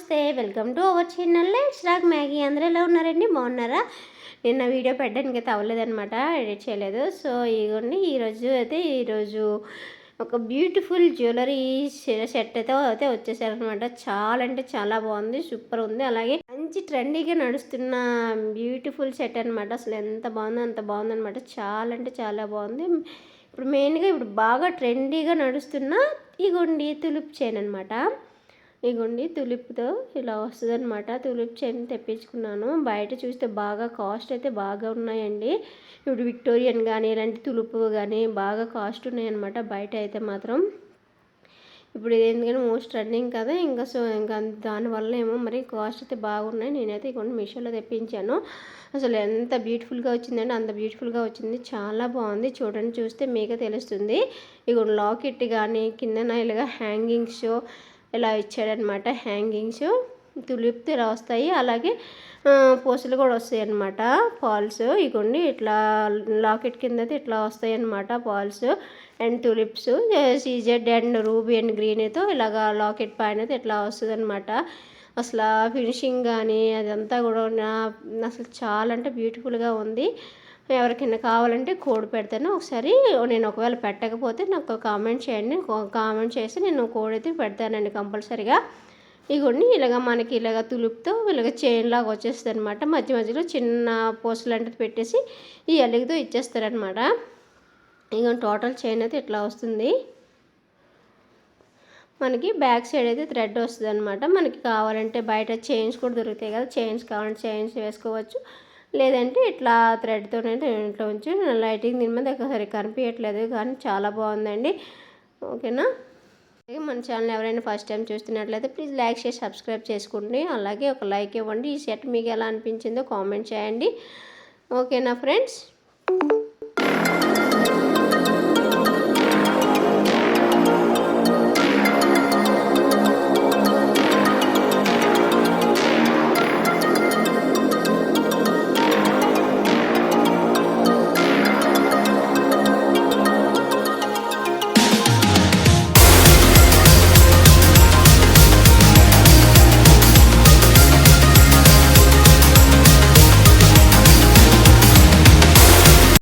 నమస్తే, welcome to our channel let's rock Maggi. అందరూ ఎలా ఉన్నారండి? బాగున్నారా? నిన్న వీడియో పెట్టడానికి అయితే అవ్వలేదన్నమాట, ఎడిట్ చేయలేదు. సో ఇదిగోండి ఈరోజు ఒక బ్యూటిఫుల్ జ్యువెలరీ సెట్ అయితే వచ్చేసారనమాట. చాలా అంటే చాలా బాగుంది, సూపర్ ఉంది. అలాగే మంచి ట్రెండీగా నడుస్తున్న బ్యూటిఫుల్ సెట్ అనమాట. అసలు ఎంత బాగుందో అంత బాగుందనమాట. చాలా అంటే చాలా బాగుంది. ఇప్పుడు మెయిన్గా బాగా ట్రెండీగా నడుస్తున్న ఇగోండి తులిప్ చైన్ అనమాట. ఇగోండి తులిప్తో ఇలా వస్తుంది అనమాట. తులిప్ చైన్ తెప్పించుకున్నాను. బయట చూస్తే బాగా కాస్ట్ అయితే బాగా ఉన్నాయండి. ఇప్పుడు విక్టోరియన్ కానీ ఇలాంటి తులుపు కానీ బాగా కాస్ట్ ఉన్నాయన్నమాట బయట అయితే మాత్రం. ఇప్పుడు ఇది ఎందుకంటే మోస్ట్ ట్రెండింగ్ కదా, ఇంకా దానివల్ల ఏమో మరి కాస్ట్ అయితే బాగున్నాయి. నేనైతే ఇగోండి మీషోలో తెప్పించాను. అసలు ఎంత బ్యూటిఫుల్గా వచ్చిందంటే అంత బ్యూటిఫుల్గా వచ్చింది. చాలా బాగుంది. చూడండి, చూస్తే మీకే తెలుస్తుంది. ఇగోండి లాకెట్ కానీ కింద ఇలాగా హ్యాంగింగ్స్ ఇలా ఇచ్చాడనమాట. హ్యాంగింగ్స్ తులిప్తో ఇలా వస్తాయి. అలాగే పూసలు కూడా వస్తాయి అన్నమాట, పాల్స్. ఇగోండి ఇట్లా లాకెట్ కింద ఇట్లా వస్తాయి అన్నమాట pearls and tulips. CZ and ruby and గ్రీన్తో ఇలాగా లాకెట్ పైన ఇట్లా వస్తుంది అనమాట. అసలు ఫినిషింగ్ కానీ అదంతా కూడా అసలు చాలా అంటే బ్యూటిఫుల్గా ఉంది. ఎవరికైనా కావాలంటే కోడ్ పెడతాను. ఒకసారి నేను ఒకవేళ పెట్టకపోతే నాకు కామెంట్ చేయండి. కామెంట్ చేసి నేను కోడ్ అయితే పెడతానండి కంపల్సరీగా. ఇగోండి మనకి తులుపుతో చైన్ లాగా వచ్చేస్తుంది అనమాట. మధ్య మధ్యలో చిన్న పూసలు లాంటిది పెట్టేసి ఈ అలిగితో ఇచ్చేస్తారనమాట. ఇక టోటల్ చైన్ అయితే ఇట్లా వస్తుంది. మనకి బ్యాక్ సైడ్ అయితే థ్రెడ్ వస్తుంది అనమాట. మనకి కావాలంటే బయట చైన్స్ కూడా దొరుకుతాయి కదా, చైన్స్ కావాలంటే చైన్స్ వేసుకోవచ్చు. లేదంటే ఇట్లా థ్రెడ్తోనైతే ఇంట్లో ఉంచి లైటింగ్ దీని మీద ఒకసారి కనిపించట్లేదు కానీ చాలా బాగుందండి. ఓకేనా? మన ఛానల్ ఎవరైనా ఫస్ట్ టైం చూస్తున్నట్లయితే ప్లీజ్ లైక్ చేసి సబ్స్క్రైబ్ చేసుకోండి. అలాగే ఒక లైక్ ఇవ్వండి. ఈ సెట్ మీకు ఎలా అనిపించిందో కామెంట్ చేయండి. ఓకేనా ఫ్రెండ్స్?